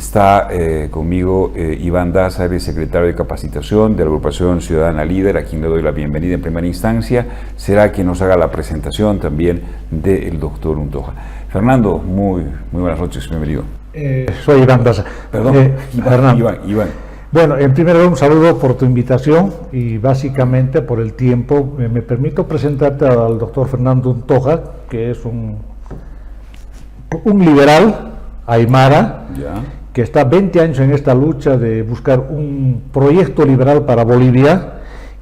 Está conmigo Iván Daza, el secretario de Capacitación de la Agrupación Ciudadana Líder, a quien le doy la bienvenida en primera instancia. Será quien nos haga la presentación también del doctor Untoja. Fernando, muy buenas noches, bienvenido. Soy Iván Daza. Perdón, Iván. Bueno, en primer lugar, un saludo por tu invitación y básicamente por el tiempo. Me permito presentarte al doctor Fernando Untoja, que es un liberal aymara, que está 20 años en esta lucha de buscar un proyecto liberal para Bolivia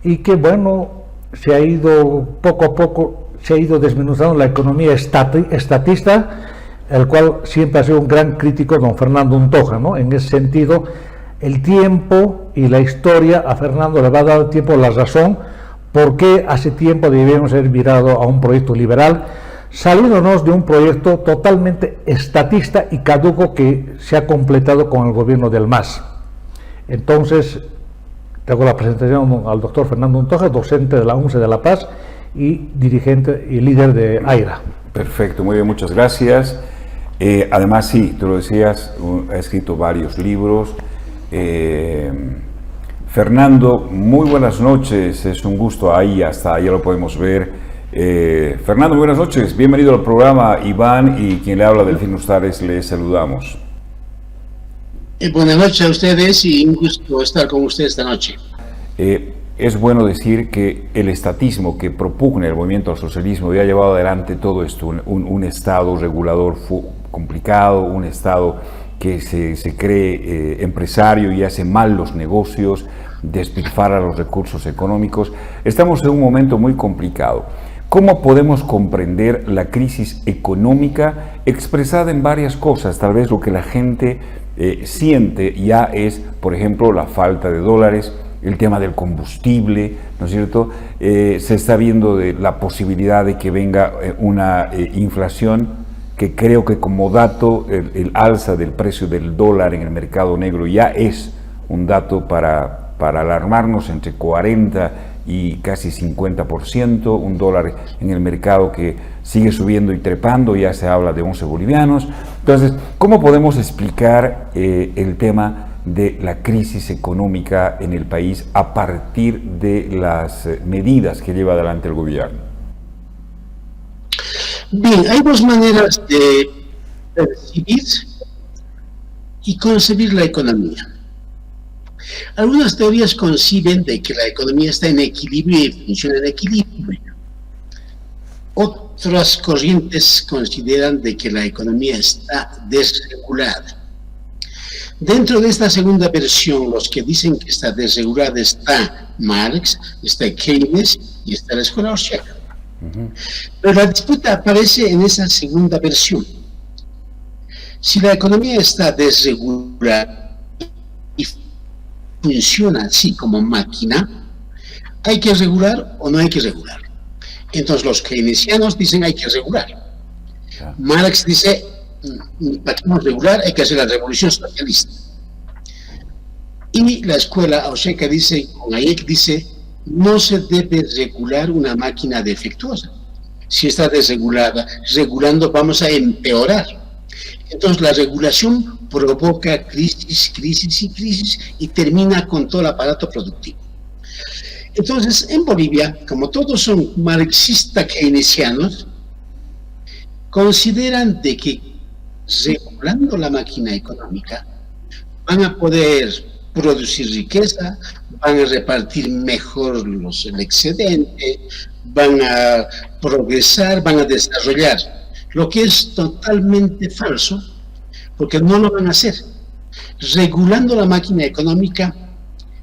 y que, bueno, se ha ido poco a poco, se ha ido desmenuzando la economía estatista, el cual siempre ha sido un gran crítico don Fernando Untoja, ¿no? En ese sentido, el tiempo y la historia a Fernando le va a dar el tiempo la razón por qué hace tiempo debíamos haber virado a un proyecto liberal, saliéndonos de un proyecto totalmente estatista y caduco que se ha completado con el gobierno del MAS. Entonces, te hago la presentación al doctor Fernando Untoja, docente de la UNCE de La Paz y dirigente y líder de AIRA. Perfecto, muy bien, muchas gracias. Además, sí, tú lo decías, ha escrito varios libros. Fernando, muy buenas noches, es un gusto, ahí hasta allá lo podemos ver. Fernando, buenas noches, bienvenido al programa. Iván y quien le habla, Delfín Ustares, les saludamos. Buenas noches a ustedes y un gusto estar con ustedes esta noche. Es bueno decir que el estatismo que propugna el movimiento al socialismo ya ha llevado adelante todo esto, un Estado regulador complicado, un Estado que se cree empresario y hace mal los negocios, despilfarra los recursos económicos. Estamos en un momento muy complicado. ¿Cómo podemos comprender la crisis económica expresada en varias cosas? Tal vez lo que la gente siente ya es, por ejemplo, la falta de dólares, el tema del combustible, ¿no es cierto? Se está viendo de la posibilidad de que venga una inflación que creo que como dato el alza del precio del dólar en el mercado negro ya es un dato para alarmarnos, entre 40 y casi 50%, un dólar en el mercado que sigue subiendo y trepando, ya se habla de 11 bolivianos. Entonces, ¿cómo podemos explicar el tema de la crisis económica en el país a partir de las medidas que lleva adelante el gobierno? Bien, hay dos maneras de percibir y concebir la economía. Algunas teorías conciben de que la economía está en equilibrio y funciona en equilibrio. Otras corrientes consideran de que la economía está desregulada. Dentro de esta segunda versión, los que dicen que está desregulada está Marx, está Keynes y está la escuela austriaca. Pero la disputa aparece en esa segunda versión. Si la economía está desregulada y funciona así como máquina, ¿hay que regular o no hay que regular? Entonces los keynesianos dicen hay que regular. Marx dice, para que no regular hay que hacer la revolución socialista. Y la escuela austriaca dice, con Hayek dice, no se debe regular una máquina defectuosa. Si está desregulada, regulando vamos a empeorar. Entonces la regulación provoca crisis y termina con todo el aparato productivo. Entonces en Bolivia, como todos son marxistas keynesianos, consideran de que regulando la máquina económica van a poder producir riqueza, van a repartir mejor el excedente, van a progresar, van a desarrollar, lo que es totalmente falso, porque no lo van a hacer. Regulando la máquina económica,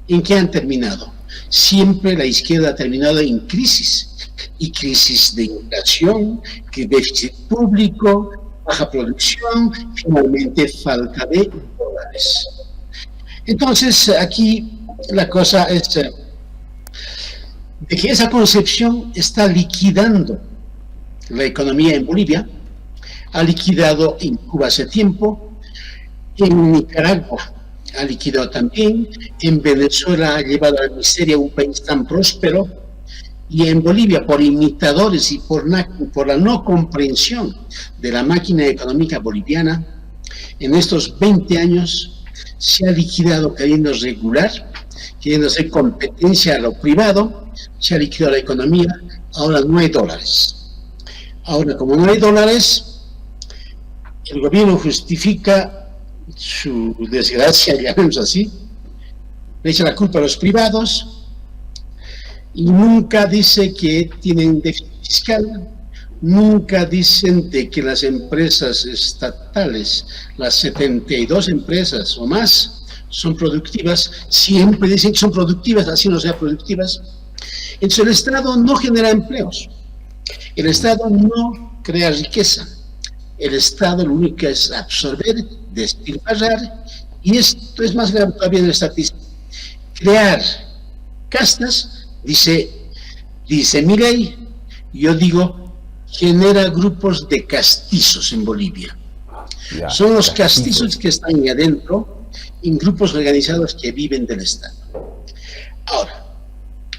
¿en qué han terminado? Siempre la izquierda ha terminado en crisis, y crisis de inflación, déficit público, baja producción, finalmente falta de dólares. Entonces aquí la cosa es de que esa concepción está liquidando la economía en Bolivia, ha liquidado en Cuba hace tiempo, en Nicaragua ha liquidado también, en Venezuela ha llevado a la miseria un país tan próspero, y en Bolivia, por imitadores y por la no comprensión de la máquina económica boliviana, En estos 20 años se ha liquidado queriendo regular, queriendo hacer competencia a lo privado, se ha liquidado la economía, ahora no hay dólares. Ahora, como no hay dólares, el gobierno justifica su desgracia, llamémoslo así, le echa la culpa a los privados y nunca dice que tienen déficit fiscal, nunca dicen de que las empresas estatales, las 72 empresas o más, son productivas, siempre dicen que son productivas, así no sean productivas. Entonces el Estado no genera empleos, el Estado no crea riqueza, el Estado lo único que es absorber, despilfarrar, y esto es más grave todavía en la estadística. Crear castas, dice Milei, yo digo, genera grupos de castizos en Bolivia. Ya, son los castizos que están ahí adentro, en grupos organizados que viven del Estado. Ahora,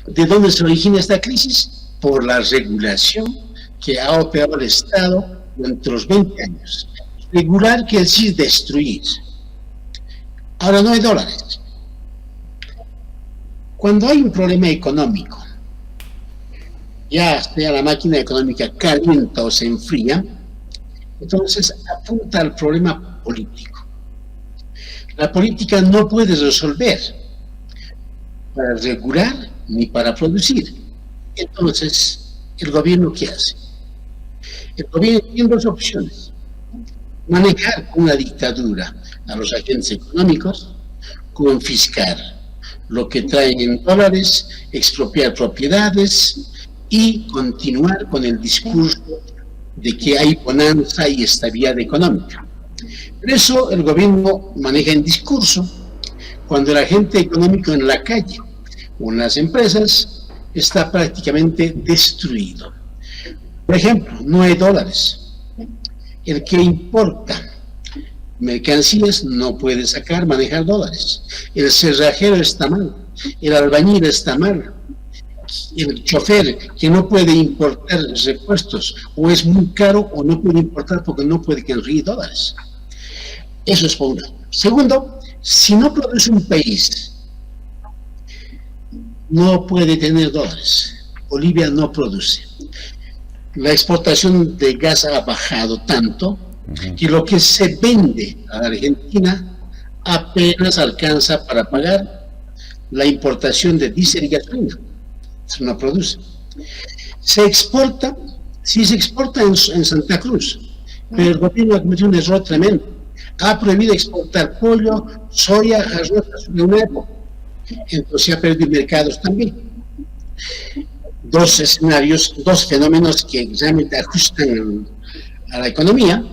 ¿de dónde se origina esta crisis? Por la regulación que ha operado el Estado durante los 20 años. Regular quiere decir destruir. Ahora no hay dólares. Cuando hay un problema económico, ya sea la máquina económica calienta o se enfría, entonces apunta al problema político. La política no puede resolver para regular ni para producir. Entonces, ¿el gobierno qué hace? El gobierno tiene dos opciones: manejar con una dictadura a los agentes económicos, confiscar lo que traen en dólares, expropiar propiedades y continuar con el discurso de que hay bonanza y estabilidad económica. Por eso el gobierno maneja en discurso cuando el agente económico en la calle o en las empresas está prácticamente destruido. Por ejemplo, no hay dólares. El que importa mercancías no puede manejar dólares. El cerrajero está mal, el albañil está mal, el chofer que no puede importar repuestos, o es muy caro o no puede importar porque no puede conseguir dólares. Eso es por un lado. Segundo, si no produce un país, no puede tener dólares. Bolivia no produce. La exportación de gas ha bajado tanto que lo que se vende a la Argentina apenas alcanza para pagar la importación de diésel y gasolina. Eso no produce. Se exporta, sí se exporta en Santa Cruz, pero el gobierno ha cometido un error tremendo. Ha prohibido exportar pollo, soya, arroz de una época. Entonces se ha perdido mercados también. Dos escenarios, dos fenómenos que realmente ajustan a la economía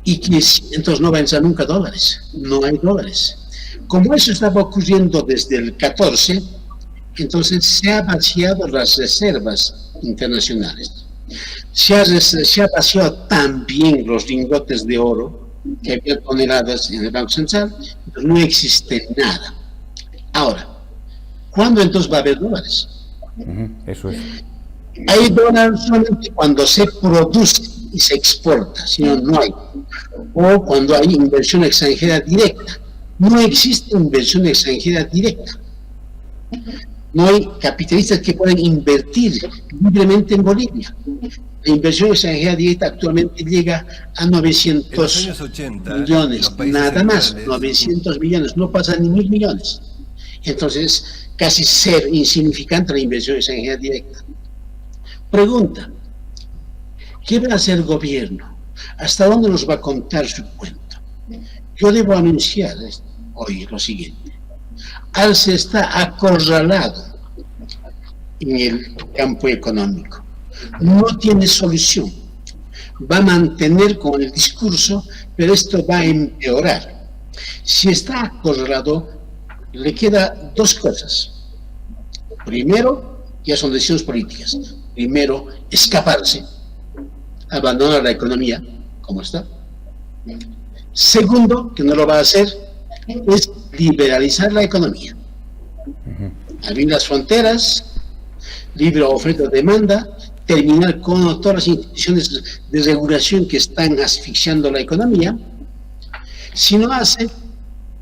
y que entonces no va a entrar nunca dólares, no hay dólares. Como eso estaba ocurriendo desde el 14, entonces se ha vaciado las reservas internacionales. Se ha vaciado también los lingotes de oro que había toneladas en el Banco Central, pero no existe nada. Ahora, ¿cuándo entonces va a haber dólares? Eso es. Hay dólares solamente cuando se produce y se exporta, si no, no hay. O cuando hay inversión extranjera directa. No existe inversión extranjera directa. No hay capitalistas que puedan invertir libremente en Bolivia. La inversión extranjera directa actualmente llega a 900 millones, nada más, 900 millones, no pasa ni 1.000 millones. Entonces, casi cero, insignificante la inversión extranjera directa. Pregunta, ¿qué va a hacer el gobierno? ¿Hasta dónde nos va a contar su cuento? Yo debo anunciar hoy lo siguiente: Arce está acorralado en el campo económico, no tiene solución, va a mantener con el discurso, pero esto va a empeorar. Si está acorralado, le queda dos cosas. Primero, ya son decisiones políticas. Primero, escaparse, abandonar la economía como está. Segundo, que no lo va a hacer, es liberalizar la economía. Abrir las fronteras, libre oferta-demanda, terminar con todas las instituciones de regulación que están asfixiando la economía. Si no hace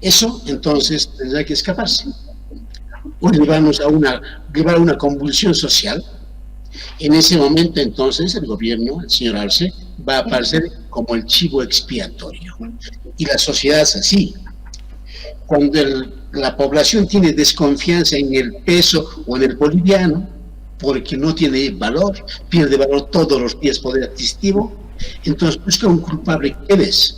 eso, entonces tendrá que escaparse o llevar a una convulsión social. En ese momento, entonces, el gobierno, el señor Arce, va a aparecer como el chivo expiatorio. Y la sociedad es así. Cuando la población tiene desconfianza en el peso o en el boliviano, porque no tiene valor, pierde valor todos los días poder adquisitivo, entonces busca un culpable. ¿Quién es?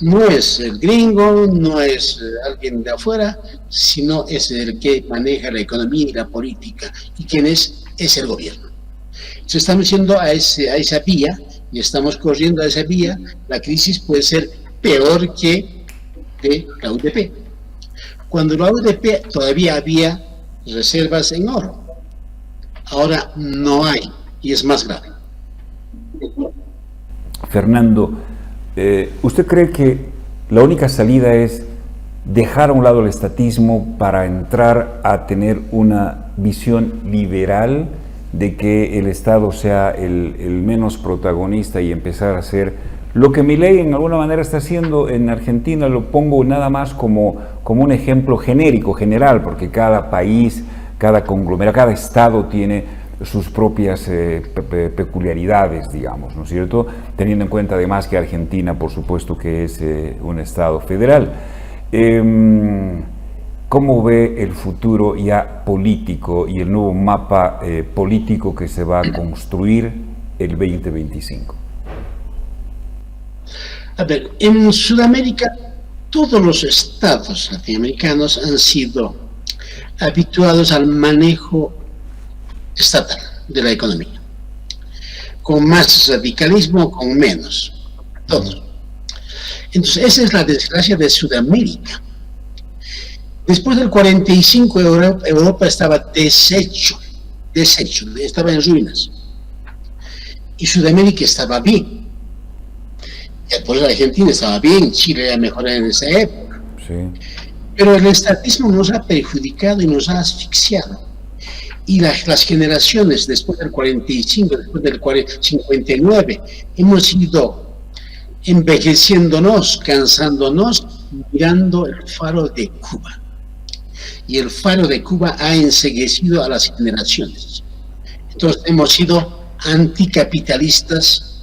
No es el gringo, no es alguien de afuera, sino es el que maneja la economía y la política. ¿Y quién es? Es el gobierno. Entonces estamos yendo a esa vía y estamos corriendo a esa vía. La crisis puede ser peor que de la UDP. Cuando la UDP todavía había reservas en oro, ahora no hay y es más grave. Fernando, ¿usted cree que la única salida es dejar a un lado el estatismo para entrar a tener una visión liberal de que el Estado sea el menos protagonista y empezar a hacer lo que Milei en alguna manera está haciendo en Argentina? Lo pongo nada más como un ejemplo genérico, general, porque cada país, cada conglomerado, cada Estado tiene sus propias peculiaridades, digamos, ¿no es cierto? Teniendo en cuenta además que Argentina, por supuesto, que es un Estado federal. ¿Cómo ve el futuro ya político y el nuevo mapa político que se va a construir el 2025? A ver, en Sudamérica todos los estados latinoamericanos han sido habituados al manejo estatal de la economía, con más radicalismo, con menos, todos. Entonces esa es la desgracia de Sudamérica. Después del 45 Europa estaba deshecho, estaba en ruinas, y Sudamérica estaba bien. Después Argentina estaba bien, Chile era mejor en esa época. Sí. Pero el estatismo nos ha perjudicado y nos ha asfixiado. Y las generaciones después del 45, después del 59, hemos ido envejeciéndonos, cansándonos, mirando el faro de Cuba. Y el faro de Cuba ha enceguecido a las generaciones. Entonces hemos sido anticapitalistas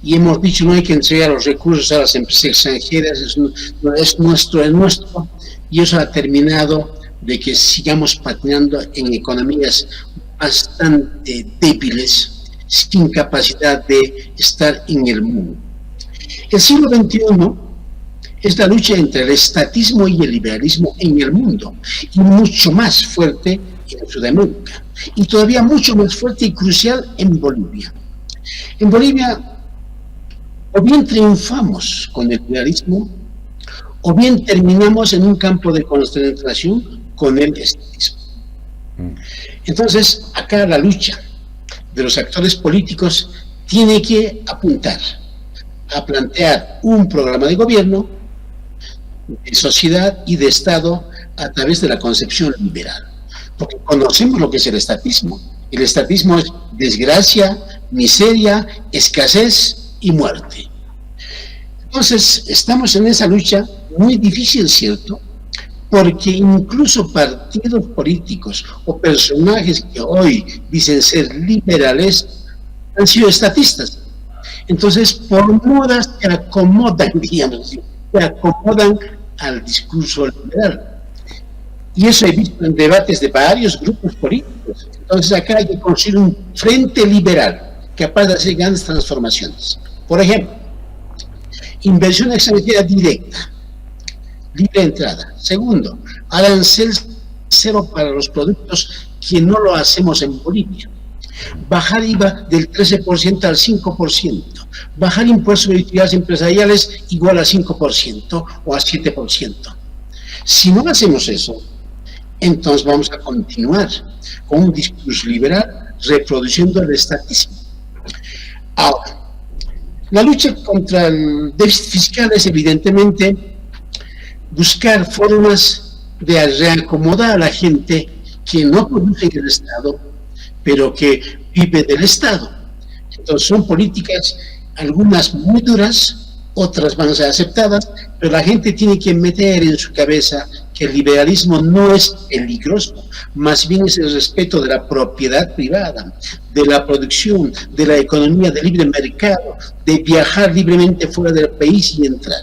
y hemos dicho no hay que entregar los recursos a las empresas extranjeras, es nuestro, y eso ha terminado de que sigamos patinando en economías bastante débiles, sin capacidad de estar en el mundo. El siglo XXI es la lucha entre el estatismo y el liberalismo en el mundo, y mucho más fuerte en Sudamérica, y todavía mucho más fuerte y crucial en Bolivia. En Bolivia, o bien triunfamos con el liberalismo, o bien terminamos en un campo de concentración con el estatismo. Entonces, acá la lucha de los actores políticos tiene que apuntar a plantear un programa de gobierno, de sociedad y de Estado a través de la concepción liberal. Porque conocemos lo que es el estatismo. El estatismo es desgracia, miseria, escasez y muerte. Entonces, estamos en esa lucha muy difícil, ¿cierto? Porque incluso partidos políticos o personajes que hoy dicen ser liberales han sido estatistas. Entonces, por modas se acomodan, digamos, se acomodan al discurso liberal. Y eso he visto en debates de varios grupos políticos. Entonces, acá hay que construir un frente liberal capaz de hacer grandes transformaciones. Por ejemplo, inversión extranjera directa, libre entrada. Segundo, arancel cero para los productos que no lo hacemos en Bolivia. Bajar IVA del 13% al 5%. Bajar impuestos de utilidades empresariales igual a 5% o a 7%. Si no hacemos eso, entonces vamos a continuar con un discurso liberal reproduciendo el estatismo. Ahora, la lucha contra el déficit fiscal es evidentemente buscar formas de reacomodar a la gente que no produce en el Estado, pero que vive del Estado. Entonces son políticas, algunas muy duras, otras van a ser aceptadas, pero la gente tiene que meter en su cabeza que el liberalismo no es peligroso, más bien es el respeto de la propiedad privada, de la producción, de la economía de libre mercado, de viajar libremente fuera del país y entrar.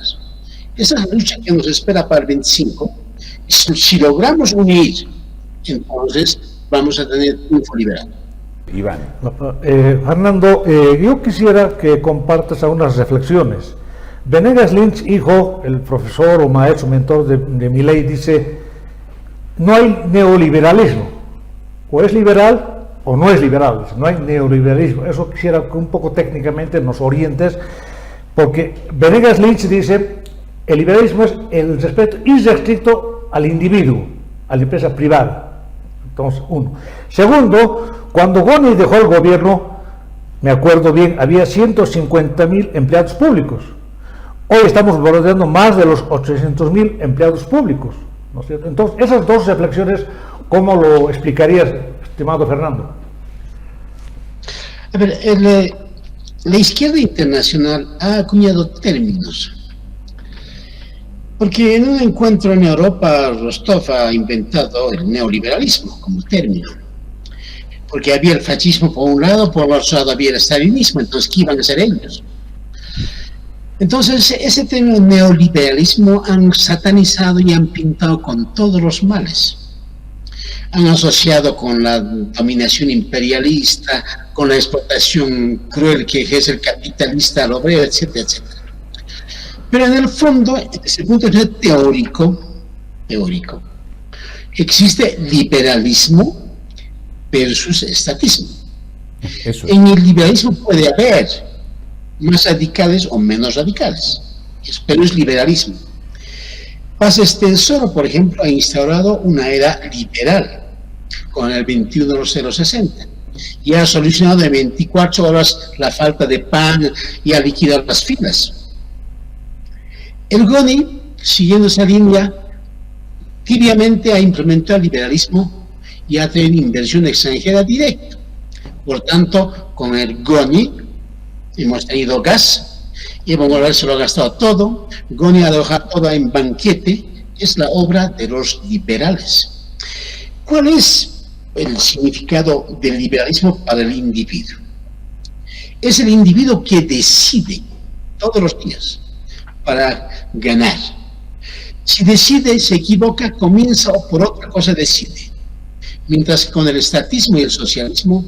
Esa es la lucha que nos espera para el 25. Si logramos unir, entonces vamos a tener triunfo liberal. Iván. Fernando, yo quisiera que compartas algunas reflexiones. Venegas Lynch, hijo, el profesor o maestro, mentor de Milei, dice: no hay neoliberalismo, o es liberal o no es liberal, no hay neoliberalismo. Eso quisiera que un poco técnicamente nos orientes, porque Venegas Lynch dice: el liberalismo es el respeto irrestricto al individuo, a la empresa privada. Entonces, uno. Segundo, cuando Goni dejó el gobierno, me acuerdo bien, había 150.000 empleados públicos. Hoy estamos bordeando más de los 800.000 empleados públicos, ¿no es cierto? Entonces, esas dos reflexiones, ¿cómo lo explicarías, estimado Fernando? A ver, la izquierda internacional ha acuñado términos. Porque en un encuentro en Europa, Rostov ha inventado el neoliberalismo como término. Porque había el fascismo por un lado, por otro lado había el stalinismo, entonces ¿qué iban a hacer ellos? Entonces, ese término neoliberalismo han satanizado y han pintado con todos los males. Han asociado con la dominación imperialista, con la explotación cruel que ejerce el capitalista al obrero, etcétera, etcétera. Pero en el fondo, desde el punto de vista teórico, existe liberalismo versus estatismo. Eso. En el liberalismo puede haber más radicales o menos radicales, pero es liberalismo. Paz Extensor, por ejemplo, ha instaurado una era liberal con el 21.060 y ha solucionado en 24 horas la falta de pan y ha liquidado las filas. El Goni, siguiendo esa línea, tibiamente ha implementado el liberalismo y ha tenido inversión extranjera directa. Por tanto, con el Goni hemos tenido gas, Evo Morales se lo ha gastado todo, Goni ha dejado todo en banquete, es la obra de los liberales. ¿Cuál es el significado del liberalismo para el individuo? Es el individuo que decide todos los días para ganar. Si decide, se equivoca, comienza o por otra cosa decide. Mientras que con el estatismo y el socialismo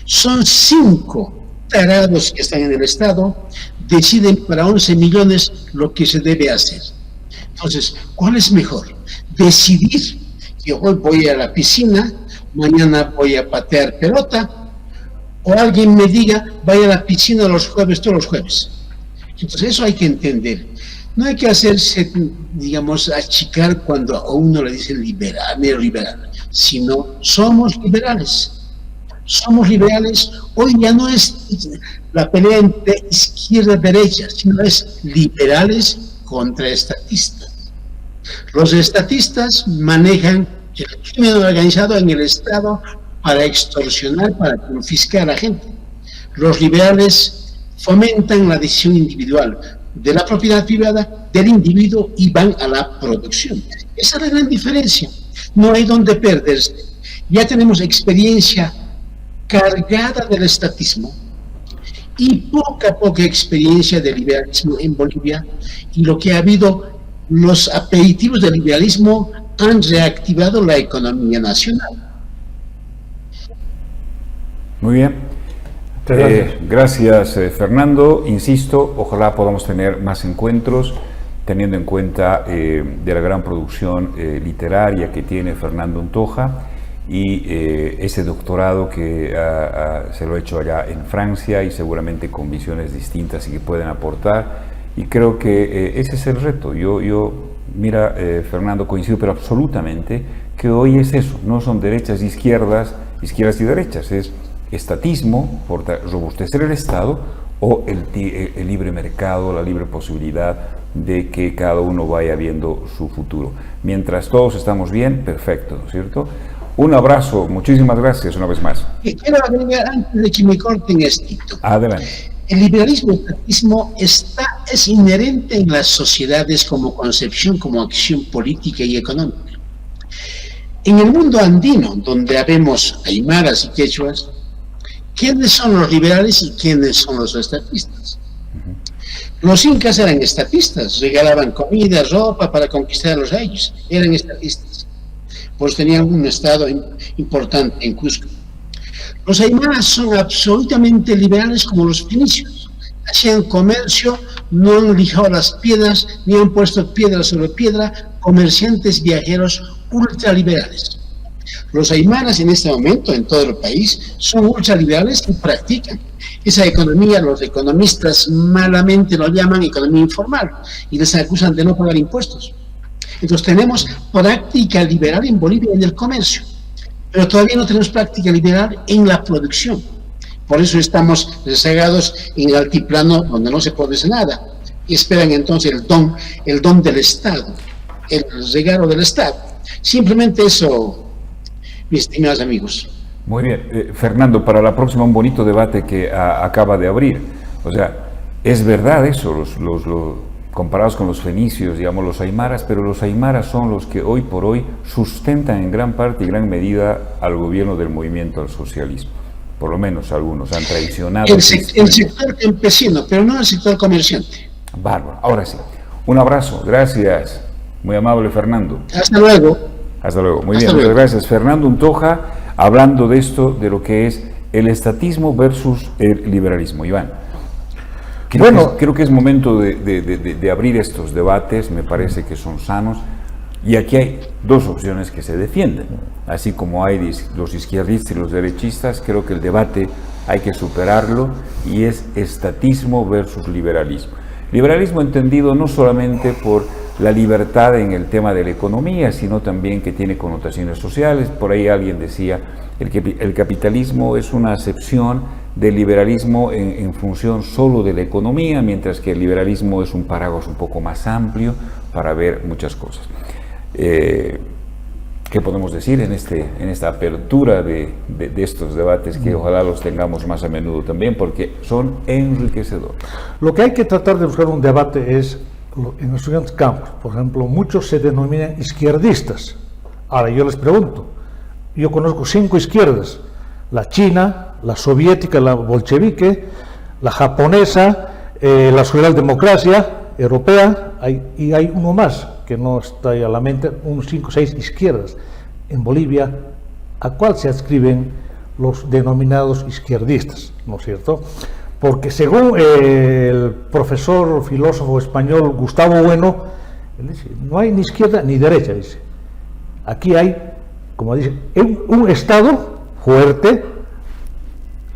son 5 tarados que están en el Estado, deciden para 11 millones lo que se debe hacer. Entonces, ¿cuál es mejor? Decidir que hoy voy a la piscina, mañana voy a patear pelota, o alguien me diga, vaya a la piscina los jueves, todos los jueves. Entonces, eso hay que entender. No hay que hacerse, digamos, achicar cuando a uno le dicen liberal, neoliberal, sino somos liberales. Somos liberales. Hoy ya no es la pelea entre izquierda y derecha, sino es liberales contra estatistas. Los estatistas manejan el crimen organizado en el Estado para extorsionar, para confiscar a la gente. Los liberales fomentan la decisión individual de la propiedad privada del individuo y van a la producción. Esa es la gran diferencia. No hay donde perderse. Ya tenemos experiencia cargada del estatismo y poca experiencia de liberalismo en Bolivia, y lo que ha habido, los aperitivos del liberalismo han reactivado la economía nacional. Muy bien. Gracias, Fernando. Insisto, ojalá podamos tener más encuentros, teniendo en cuenta de la gran producción literaria que tiene Fernando Untoja y ese doctorado que se lo ha hecho allá en Francia y seguramente con visiones distintas y que pueden aportar. Y creo que ese es el reto. Mira, Fernando, coincido, pero absolutamente que hoy es eso. No son derechas y izquierdas y derechas. Es estatismo, por robustecer el Estado, o el libre mercado, la libre posibilidad de que cada uno vaya viendo su futuro. Mientras todos estamos bien, perfecto, ¿no es cierto? Un abrazo, muchísimas gracias una vez más. Y quiero agregar, antes de que me corten esto, Adelante. el liberalismo estatismo es inherente en las sociedades como concepción, como acción política y económica. En el mundo andino, donde habemos aymaras y quechuas, ¿quiénes son los liberales y quiénes son los estatistas? Los incas eran estatistas, regalaban comida, ropa para conquistar a los reyes, eran estatistas, pues tenían un estado importante en Cusco. Los aymaras son absolutamente liberales como los fenicios, hacían comercio, no han lijado las piedras, ni han puesto piedra sobre piedra, comerciantes viajeros ultraliberales. Los aymaras en este momento en todo el país son ultraliberales y practican esa economía. Los economistas malamente lo llaman economía informal y les acusan de no pagar impuestos. Entonces tenemos práctica liberal en Bolivia en el comercio, pero todavía no tenemos práctica liberal en la producción. Por eso estamos rezagados en el altiplano donde no se produce nada y esperan entonces el don del Estado, el regalo del Estado. Simplemente eso, mis estimados amigos. Muy bien. Fernando, para la próxima un bonito debate que acaba de abrir. O sea, es verdad eso, comparados con los fenicios, digamos, los aymaras, pero los aymaras son los que hoy por hoy sustentan en gran parte y gran medida al gobierno del movimiento al socialismo. Por lo menos algunos han traicionado. El sector campesino, pero no el sector comerciante. Bárbaro. Ahora sí. Un abrazo. Gracias. Muy amable, Fernando. Hasta luego. Hasta luego. Muy bien, muchas gracias. Fernando Untoja, hablando de esto, de lo que es el estatismo versus el liberalismo. Iván, creo que es momento de abrir estos debates, me parece que son sanos, y aquí hay dos opciones que se defienden. Así como hay los izquierdistas y los derechistas, creo que el debate hay que superarlo, y es estatismo versus liberalismo. Liberalismo entendido no solamente por la libertad en el tema de la economía, sino también que tiene connotaciones sociales. Por ahí alguien decía, el capitalismo es una acepción del liberalismo en función solo de la economía, mientras que el liberalismo es un paraguas un poco más amplio para ver muchas cosas. ¿Qué podemos decir en esta apertura de estos debates, que ojalá los tengamos más a menudo también, porque son enriquecedores? Lo que hay que tratar de buscar un debate es en los siguientes campos. Por ejemplo, muchos se denominan izquierdistas. Ahora yo les pregunto, yo conozco 5 izquierdas: la china, la soviética, la bolchevique, la japonesa, la socialdemocracia europea, y hay uno más que no está ahí a la mente, unos 5 o 6 izquierdas. En Bolivia, ¿a cuál se adscriben los denominados izquierdistas? ¿No es cierto? Porque según el profesor filósofo español Gustavo Bueno, él dice, no hay ni izquierda ni derecha, dice. Aquí hay, como dice, un Estado fuerte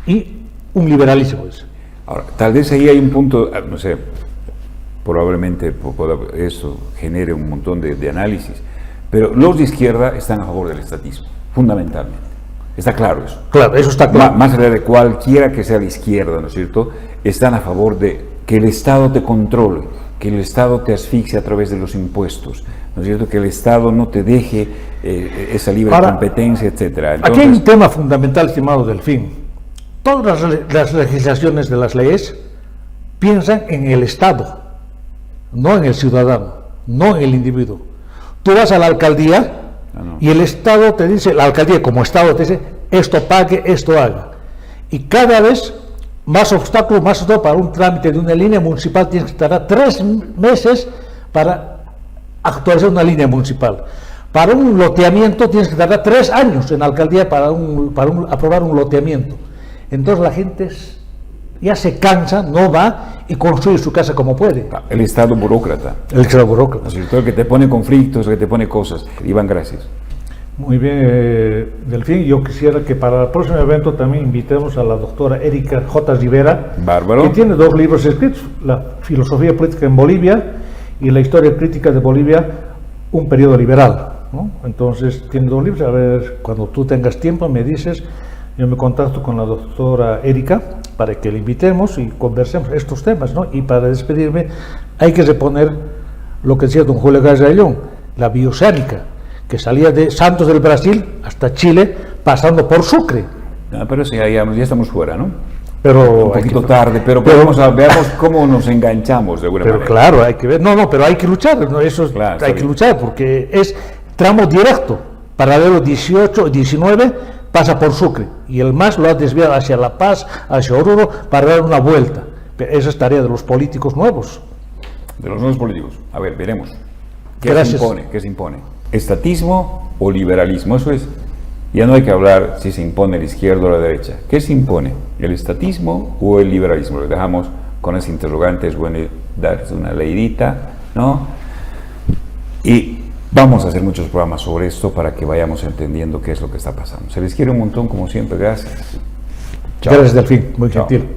y un liberalismo, dice. Ahora, tal vez ahí hay un punto, no sé, probablemente eso genere un montón de análisis, pero los de izquierda están a favor del estatismo, fundamentalmente. Está claro eso. Claro, eso está claro. Más allá de cualquiera que sea la izquierda, ¿no es cierto? Están a favor de que el Estado te controle, que el Estado te asfixie a través de los impuestos, ¿no es cierto? Que el Estado no te deje esa libre competencia, etcétera. Entonces, aquí hay un tema fundamental, estimado Delfín. Todas las legislaciones de las leyes piensan en el Estado, no en el ciudadano, no en el individuo. Tú vas a la alcaldía y el Estado te dice, la alcaldía como Estado te dice, esto pague, esto haga. Y cada vez más obstáculos, más todo para un trámite de una línea municipal, tienes que tardar 3 meses para actualizar una línea municipal. Para un loteamiento tienes que tardar 3 años en la alcaldía para aprobar un loteamiento. Entonces la gente ya se cansa, no va y construye su casa como puede. El Estado burócrata. El Estado burócrata. ¿No es cierto? El que te pone conflictos, el que te pone cosas. Iván, gracias. Muy bien, Delfín. Yo quisiera que para el próximo evento también invitemos a la doctora Erika J. Rivera, Bárbaro, que tiene 2 libros escritos: La filosofía política en Bolivia y La historia crítica de Bolivia, un periodo liberal, ¿no? Entonces tiene 2 libros. A ver, cuando tú tengas tiempo me dices, yo me contacto con la doctora Erika para que le invitemos y conversemos estos temas, ¿no? Y para despedirme hay que reponer lo que decía don Julio Gallardo, la bioceánica, que salía de Santos del Brasil hasta Chile, pasando por Sucre. Pero sí, ya estamos fuera, ¿no? Pero un poquito tarde, pero veamos cómo nos enganchamos de alguna manera. Claro, hay que ver, pero hay que luchar, ¿no? Eso claro, hay que luchar, porque es tramo directo, paralelo 18, 19, pasa por Sucre, y el MAS lo ha desviado hacia La Paz, hacia Oruro, para dar una vuelta. Pero esa es tarea de los políticos nuevos. De los nuevos políticos. A ver, veremos. ¿Qué se impone? ¿Estatismo o liberalismo? Eso es. Ya no hay que hablar si se impone la izquierda o la derecha. ¿Qué se impone? ¿El estatismo o el liberalismo? Lo dejamos con ese interrogante, es bueno darse una leidita, ¿no? Y vamos a hacer muchos programas sobre esto para que vayamos entendiendo qué es lo que está pasando. Se les quiere un montón, como siempre. Gracias. Chao. Gracias, Delfín. Muy gentil.